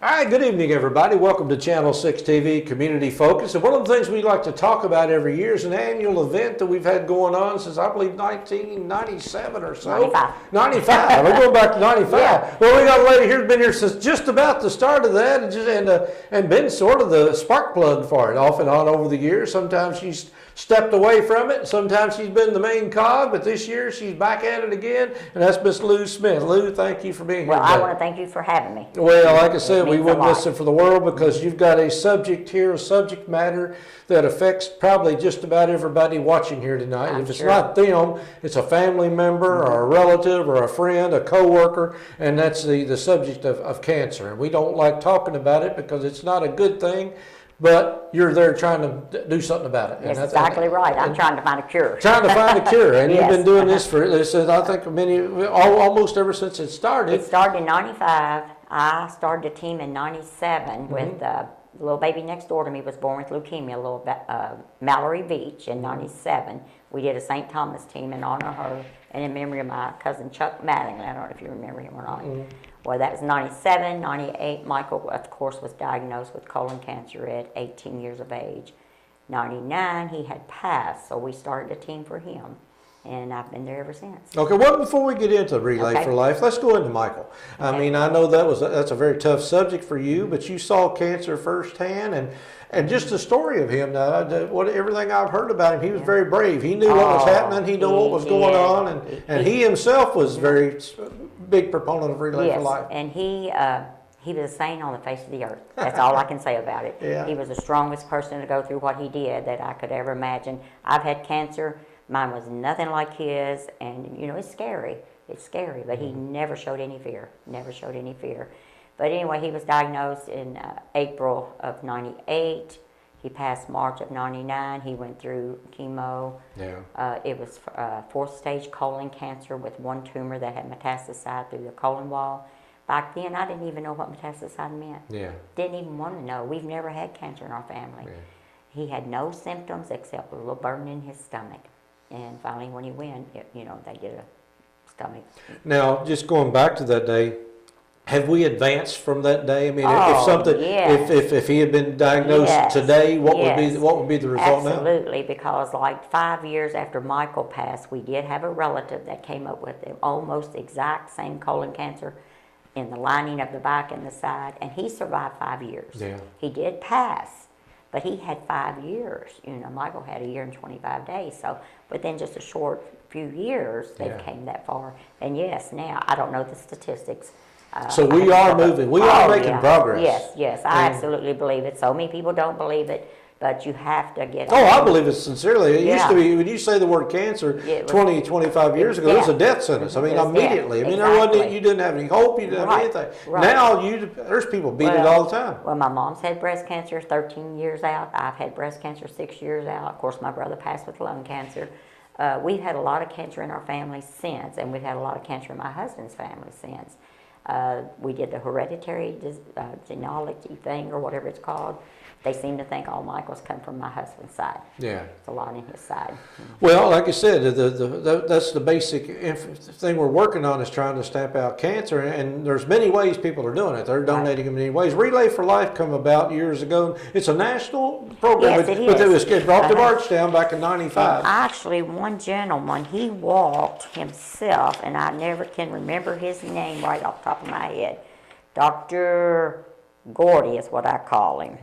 All right, good evening, everybody. Welcome to Channel 6 TV Community Focus. And one of the things we like to talk about every year is an annual event that we've had going on since, I believe, 1997 or so. 95. 95. We're going back to 95. Yeah. Well, we got a lady here who's been here since just about the start of that and been sort of the spark plug for it off and on over the years. Sometimes she's stepped away from it. Sometimes she's been the main cog, but this year she's back at it again, and that's Miss Lou Smith. Lou, thank you for being here Well, today. I want to thank you for having me. Well, like I said, we means a wouldn't lot. listen for the world because you've got a subject here, a subject matter that affects probably just about everybody watching here tonight. I'm If it's sure. not them, it's a family member or a relative or a friend, a coworker, and that's the subject of cancer. And we don't like talking about it because it's not a good thing, but you're there trying to do something about it. And That's that's exactly right. I'm trying to find a cure. trying to find a cure, and Yes. you've been doing this for, I think, almost ever since it started. It started in 95. I started a team in 97 Mm-hmm. with the little baby next door to me was born with leukemia, little Mallory Beach in 97. We did a St. Thomas team in honor of her and in memory of my cousin Chuck Mattingly. I don't know if you remember him or not. Well, that was 97, 98. Michael, of course, was diagnosed with colon cancer at 18 years of age. 99, he had passed, so we started a team for him. And I've been there ever since. Okay, well, before we get into Relay Okay. for Life, let's go into Michael. I Okay. mean, I know that's a very tough subject for you, but you saw cancer firsthand, and just the story of him. Now, everything I've heard about him, he was very brave. He knew what was happening. He knew what was going on, and he himself was very big proponent of Relay for Life. And he was a saint on the face of the earth. That's all I can say about it. Yeah. He was the strongest person to go through what he did that I could ever imagine. I've had cancer. Mine was nothing like his, and it's scary. It's scary, but he never showed any fear. Never showed any fear. But anyway, he was diagnosed in April of 98. He passed March of 99. He went through chemo. Yeah. It was fourth stage colon cancer with one tumor that had metastasized through the colon wall. Back then, I didn't even know what metastasized meant. Yeah. Didn't even want to know. We've never had cancer in our family. Yeah. He had no symptoms except a little burn in his stomach. And finally, when he went, they did a stomach. Now, just going back to that day, have we advanced from that day? I mean, Yes. if he had been diagnosed Yes. today, what Yes. would be the result now? Absolutely, because like 5 years after Michael passed, we did have a relative that came up with the almost exact same colon cancer in the lining of the back and the side, and he survived 5 years. Yeah. He did pass, but he had 5 years. Michael had 1 year and 25 days. So within just a short few years, they Yeah. came that far. And yes, now I don't know the statistics. So we are moving. We are making progress. Yes, I absolutely believe it. So many people don't believe it, but you have to get. Oh, I believe it sincerely. It used to Yeah. be, when you say the word cancer, It was- 20, 25 years ago, it was a Yeah. death sentence. I mean, It was immediately. death. I mean, there wasn't, Exactly. you didn't have any hope, you didn't have Right. anything. Right. Now, there's people beat it all the time. Well, my mom's had breast cancer 13 years out. I've had breast cancer 6 years out. Of course, my brother passed with lung cancer. We've had a lot of cancer in our family since, and we've had a lot of cancer in my husband's family since. We did the hereditary genealogy thing, or whatever it's called. They seem to think all Michael's come from my husband's side. Yeah. It's a lot in his side. Well, like I said, that's the basic thing we're working on, is trying to stamp out cancer, and there's many ways people are doing it. They're donating in many ways. Relay for Life come about years ago. It's a national program, Yes, but it is. it brought to Marchtown back in '95. Actually, one gentleman, he walked himself, and I never can remember his name right off the top of my head. Dr. Gordy is what I call him.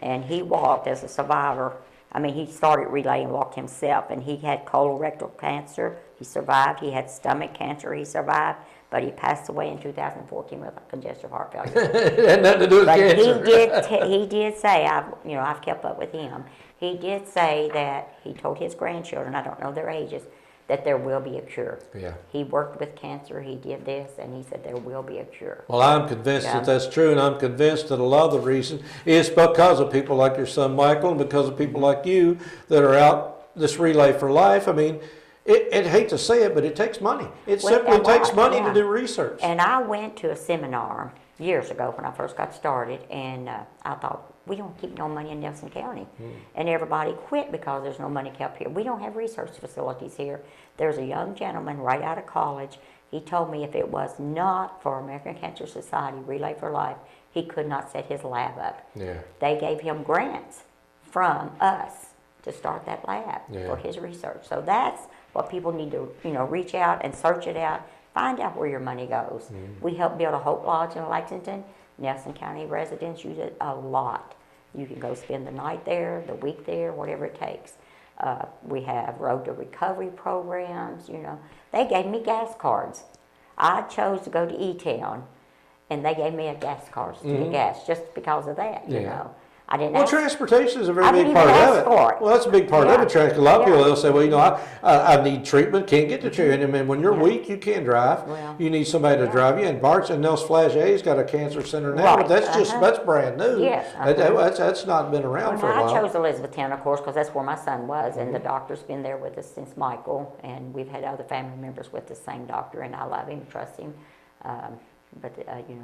And he walked as a survivor. I mean, he started Relay and walked himself, and he had colorectal cancer. He survived. He had stomach cancer. He survived, but he passed away in 2014 with congestive heart failure. It had nothing to do with But cancer. he did say, I've kept up with him. He did say that he told his grandchildren, I don't know their ages, that there will be a cure. Yeah. He worked with cancer, he did this, and he said there will be a cure. Well, I'm convinced Yeah. that that's true, and I'm convinced that a lot of the reason is because of people like your son Michael, and because of people like you that are out this Relay for Life. I mean, I hate to say it, but it takes money. It Well, simply and takes why? money Yeah. to do research. And I went to a seminar years ago when I first got started, and I thought, we don't keep no money in Nelson County. And everybody quit because there's no money kept here. We don't have research facilities here. There's a young gentleman right out of college He told me if it was not for American Cancer Society Relay for Life, he could not set his lab up. Yeah. They gave him grants from us to start that lab Yeah. for his research. So that's what people need to, reach out and search it out. Find out where your money goes. We helped build a Hope Lodge in Lexington. Nelson County residents use it a lot. You can go spend the night there, the week there, whatever it takes. We have road to recovery programs, They gave me gas cards. I chose to go to E-Town, and they gave me a gas card to get gas just because of that, I didn't Well, ask. transportation is a I very didn't big part even of ask it. for it. Well, that's a big part Yeah. of it. A lot of Yeah. people, they'll say, well, I need treatment, can't get the treatment. I mean, when you're Yeah. weak, you can't drive. Well, You need somebody to yeah. drive you. And Bart's and Nels Flaget's got a cancer center now, but Right, that's brand new. Yes, That's not been around for a I while. chose Elizabethtown, of course, because that's where my son was, and the doctor's been there with us since Michael, and we've had other family members with the same doctor, and I love him, trust him, but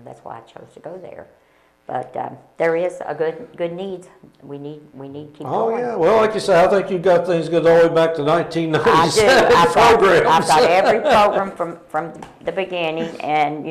that's why I chose to go there. But there is a good need. We need to keep Oh going. yeah, well, like you say, I think you've got things go all the way back to I 1997 do. I've programs. got every program from the beginning, and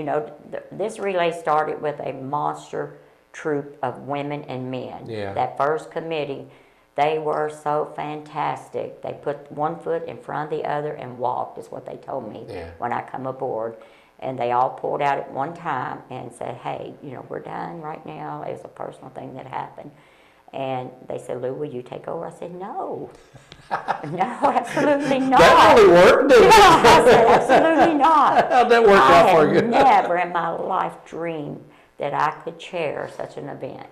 this relay started with a monster troop of women and men. Yeah. That first committee, they were so fantastic. They put one foot in front of the other and walked, is what they told me Yeah. when I come aboard. And they all pulled out at one time and said, hey, we're done right now. It was a personal thing that happened. And they said, Lou, will you take over? I said, no. No, absolutely not. That really worked, didn't it? Yeah, I said, absolutely not. How'd that work out for you? I had never in my life dreamed that I could chair such an event.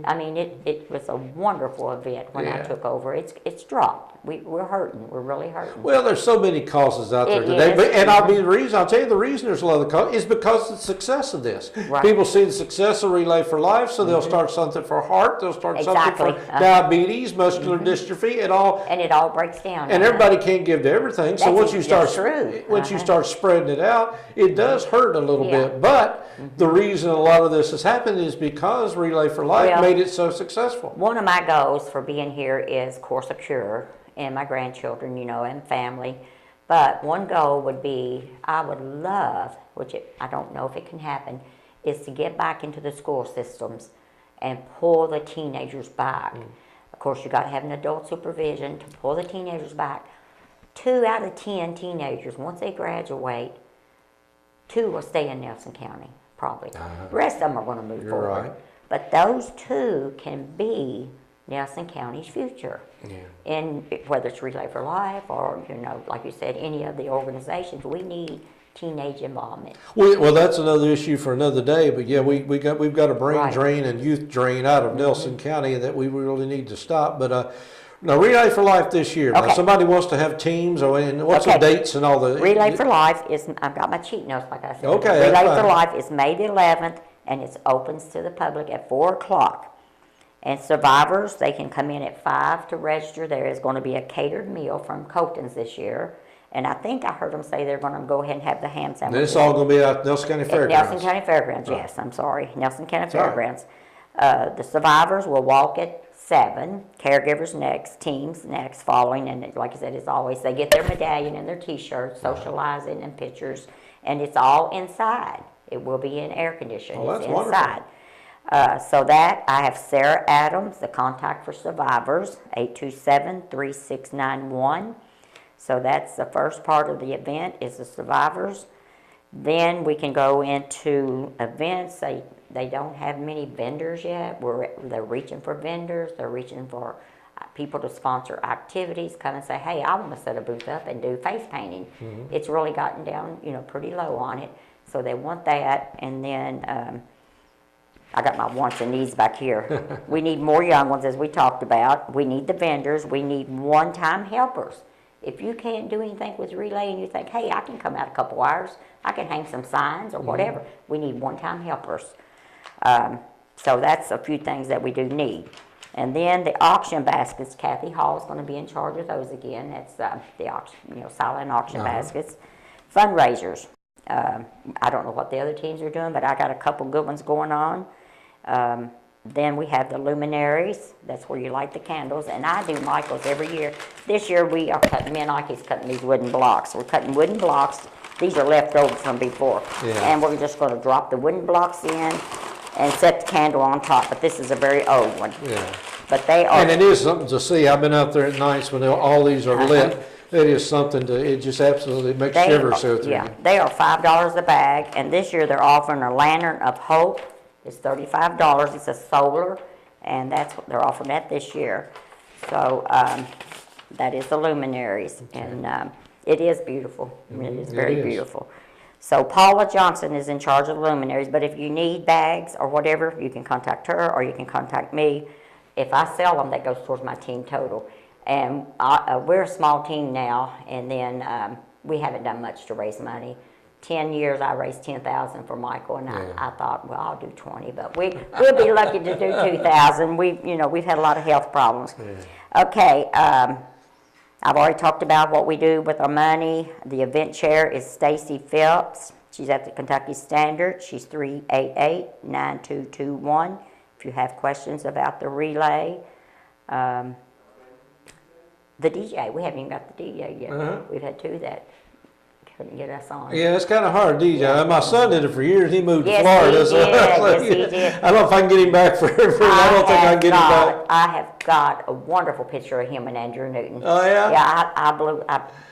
I mean, it was a wonderful event when I Yeah. took over. It's dropped. We're hurting. We're really hurting. Well, there's so many causes out there It today, is. but I'll tell you the reason there's a lot of causes is because of the success of this. Right. People see the success of Relay for Life, so they'll start something for heart, they'll start Exactly. something for diabetes, muscular dystrophy, and all. And it all breaks down. And everybody can't give to everything. So That's once you start that's true. once you start spreading it out, it does hurt a little Yeah. bit. But the reason a lot of this has happened is because Relay for Life Well, made it so successful. One of my goals for being here is Course of Cure and my grandchildren, and family. But one goal would be, I would love, I don't know if it can happen, is to get back into the school systems and pull the teenagers back. Of course, you got to have an adult supervision to pull the teenagers back. 2 out of 10 teenagers, once they graduate, 2 will stay in Nelson County, probably. The rest of them are going to move You're forward. right. But those 2 can be Nelson County's future. Yeah. And whether it's Relay for Life or, like you said, any of the organizations, we need teenage involvement. Well, that's another issue for another day. But yeah, we've got a brain Right. drain and youth drain out of Nelson County that we really need to stop. But now Relay for Life this year. Now, Okay. somebody wants to have teams, and what's the Okay. dates and all the Relay for Life is, I've got my cheat notes, like I said. Okay, that's Relay for fine. Life is May the 11th, and it opens to the public at 4 o'clock. And survivors, they can come in at 5 to register. There is going to be a catered meal from Colton's this year. And I think I heard them say they're going to go ahead and have the ham And sandwiches. it's all going to be at Nelson County At Fairgrounds. Nelson County Fairgrounds, yes, I'm sorry. Nelson County all right. Fairgrounds. The survivors will walk at 7, caregivers next, teams next, following, and like I said, as always, they get their medallion and their t-shirts, socializing and pictures, and it's all inside. It will be in air conditioning. Oh, It's that's wonderful. inside. So that, I have Sarah Adams, the contact for survivors, 827-3691. So that's the first part of the event, is the survivors. Then we can go into events. They don't have many vendors yet. They're reaching for vendors. They're reaching for people to sponsor activities. Come and say, hey, I want to set a booth up and do face painting. It's really gotten down, pretty low on it. So they want that. And then I got my wants and needs back here. We need more young ones, as we talked about. We need the vendors. We need one-time helpers. If you can't do anything with Relay and you think, hey, I can come out a couple hours, I can hang some signs or whatever, we need one-time helpers. So that's a few things that we do need. And then the auction baskets, Kathy Hall is going to be in charge of those again. That's the auction, silent auction baskets. Fundraisers. I don't know what the other teams are doing, but I got a couple good ones going on. Then we have the luminaries. That's where you light the candles. And I do Michael's every year. This year we are cutting, me and Ike's cutting these wooden blocks. We're cutting wooden blocks these are leftovers from before. Yeah. And we're just gonna drop the wooden blocks in and set the candle on top, but this is a very old one. Yeah. But they are. And it is something to see. I've been out there at nights when all these are lit. It is something it just absolutely makes shivers go through Yeah, you. they are $5 a bag, and this year they're offering a Lantern of Hope. It's $35. It's a solar, and that's what they're offering that this year. So that is the luminaries, and it is beautiful. I mean, it is very beautiful. So Paula Johnson is in charge of the luminaries, but if you need bags or whatever, you can contact her or you can contact me. If I sell them, that goes towards my team total. And we're a small team now, and then we haven't done much to raise money. 10 years, I raised $10,000 for Michael, and I thought, well, I'll do 20, but we'll be lucky to do 2,000. We've had a lot of health problems. Yeah. Okay, I've already talked about what we do with our money. The event chair is Stacy Phelps. She's at the Kentucky Standard. She's 388-9221. If you have questions about the relay. The DJ, we haven't even got the DJ yet. We've had two that couldn't get us on. Yeah, it's kind of hard, DJ. Yeah. My son did it for years. He moved Yes, to Florida. he So did. I was like, Yes, he did. I don't know if I can get him back for I don't think I can get him back. I have got a wonderful picture of him and Andrew Newton. Oh, yeah? Yeah,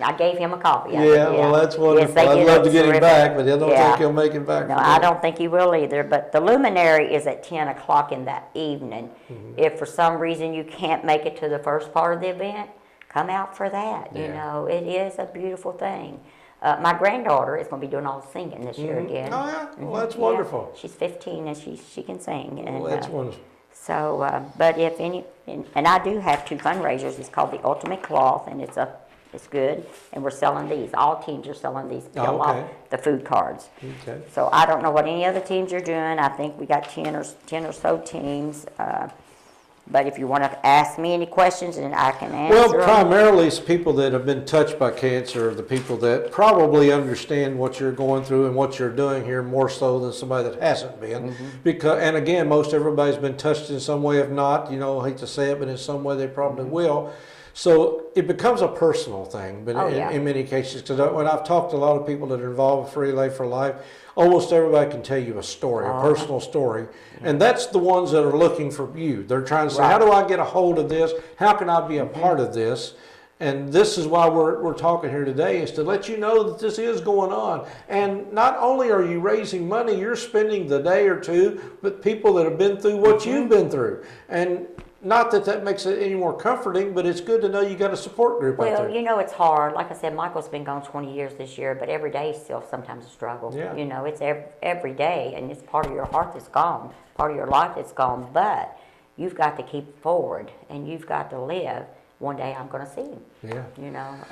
I gave him a copy. Yeah, well, that's wonderful. Yes, I'd love to get him terrific. back, but I don't Yeah. think he'll make it back. No, for I that. don't think he will either, but the luminary is at 10 o'clock in that evening. If for some reason you can't make it to the first part of the event, come out for that. You know, it is a beautiful thing. My granddaughter is going to be doing all the singing this year again. Oh, yeah? Well, that's wonderful. She's 15 and she can sing. And, Well, that's wonderful. So, but if any, and I do have two fundraisers. It's called the Ultimate Cloth, and it's good. And we're selling these. All teams are selling these. Oh, okay. The food cards. Okay. So I don't know what any other teams are doing. I think we got 10 or so teams. But if you want to ask me any questions, and I can answer Well, them. primarily it's people that have been touched by cancer, the people that probably understand what you're going through and what you're doing here more so than somebody that hasn't been. Because, and again, most everybody's been touched in some way. If not, I hate to say it, but in some way they probably will. So it becomes a personal thing, but in many cases, because when I've talked to a lot of people that are involved with Relay for Life, almost everybody can tell you a story, a personal story. And that's the ones that are looking for you. They're trying to say, how do I get a hold of this? How can I be a part of this? And this is why we're talking here today, is to let you know that this is going on. And not only are you raising money, you're spending the day or two with people that have been through what you've been through. And not that makes it any more comforting, but it's good to know you got a support group out there. Well, it's hard. Like I said, Michael's been gone 20 years this year, but every day is still sometimes a struggle. Yeah. It's every day, and it's part of your heart that's gone, part of your life that's gone, but you've got to keep forward, and you've got to live. One day I'm going to see him. Yeah.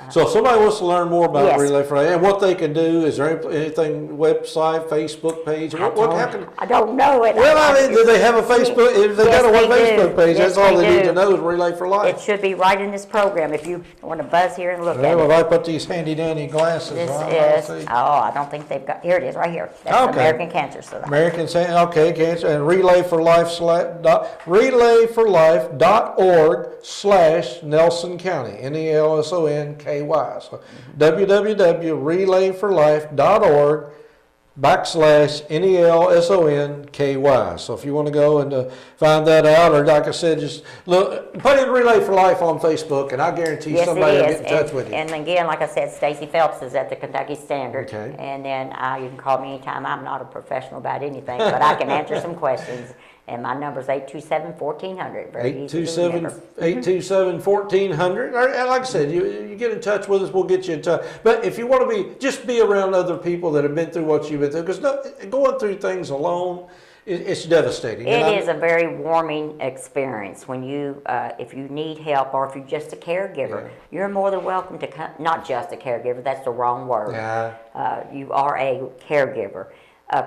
So if somebody wants to learn more about Relay for Life and what they can do, is there anything, website, Facebook page? I don't know it. Well, do they have a Facebook? If they got a Facebook page, Yes, that's all they need do. to know is Relay for Life. It should be right in this program if you want to buzz here and look at Well, it. if I put these handy dandy glasses This on, is, I don't think they've got, here it is, right here. That's the American Cancer Society. Cancer, and relayforlife.org/Nelson County, NELSONKY. So www.relayforlife.org/NELSONKY. So if you want to go and find that out, or like I said, just look, put in Relay for Life on Facebook, and I guarantee somebody will get in touch with you. And again, like I said, Stacy Phelps is at the Kentucky Standard. Okay. And then you can call me anytime. I'm not a professional about anything, but I can answer some questions. And my number is 827-1400. Very easy to remember. 827-1400. And like I said, you get in touch with us, we'll get you in touch. But if you want to just be around other people that have been through what you've been through, because going through things alone, it's devastating. It is a very warming experience when you, if you need help or if you're just a caregiver, you're more than welcome to come. Not just a caregiver, that's the wrong word. You are a caregiver.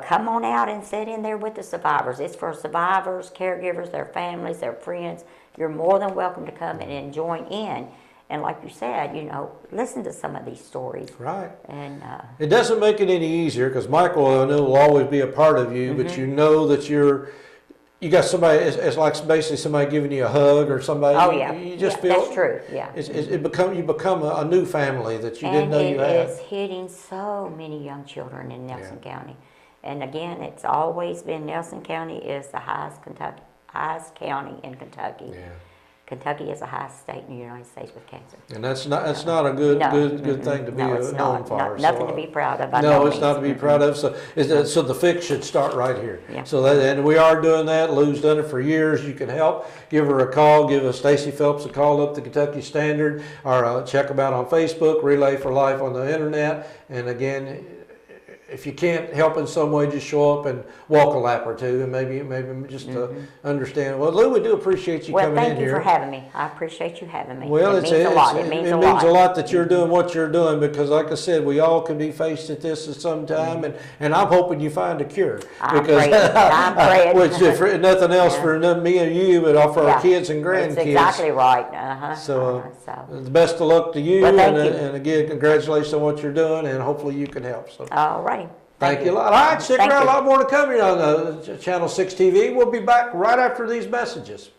Come on out and sit in there with the survivors. It's for survivors, caregivers, their families, their friends. You're more than welcome to come and join in. And like you said, listen to some of these stories. Right. And it doesn't make it any easier, because Michael, I know, will always be a part of you, but you know that you got somebody, it's like basically somebody giving you a hug or somebody. Oh, yeah. You just Yeah, feel. that's true, yeah. You become a new family that you didn't And know you had. it is hitting so many young children in Nelson County. And again, it's always been Nelson County is the highest county in Kentucky. Yeah. Kentucky is the highest state in the United States with cancer. And that's not a good No, good thing to be no, it's known not. for. Nothing So, to be proud of. By no, no it's not to means. be proud of. So, so the fix should start right here. Yeah. So and we are doing that. Lou's done it for years. You can help. Give her a call. Give us Stacy Phelps a call up the Kentucky Standard, or check them out on Facebook. Relay for Life on the internet. And again, if you can't help in some way, just show up and walk a lap or two, and maybe just understand. Well, Lou, we do appreciate you Well, coming in thank you here. for having me. I appreciate you having me. Well, it means a lot. It means a lot. that you're doing what you're doing, because, like I said, we all can be faced at this at some time, and I'm hoping you find a cure. I'm Because praying. I'm praying. which, if nothing else, for me and you, but for our kids and grandkids. That's exactly right. So, the best of luck to you, Well, thank you. and again, congratulations on what you're doing, and hopefully you can help. So. All righty. Thank you a lot. All right, stick Thank around. A you. lot more to come here on Channel 6 TV. We'll be back right after these messages.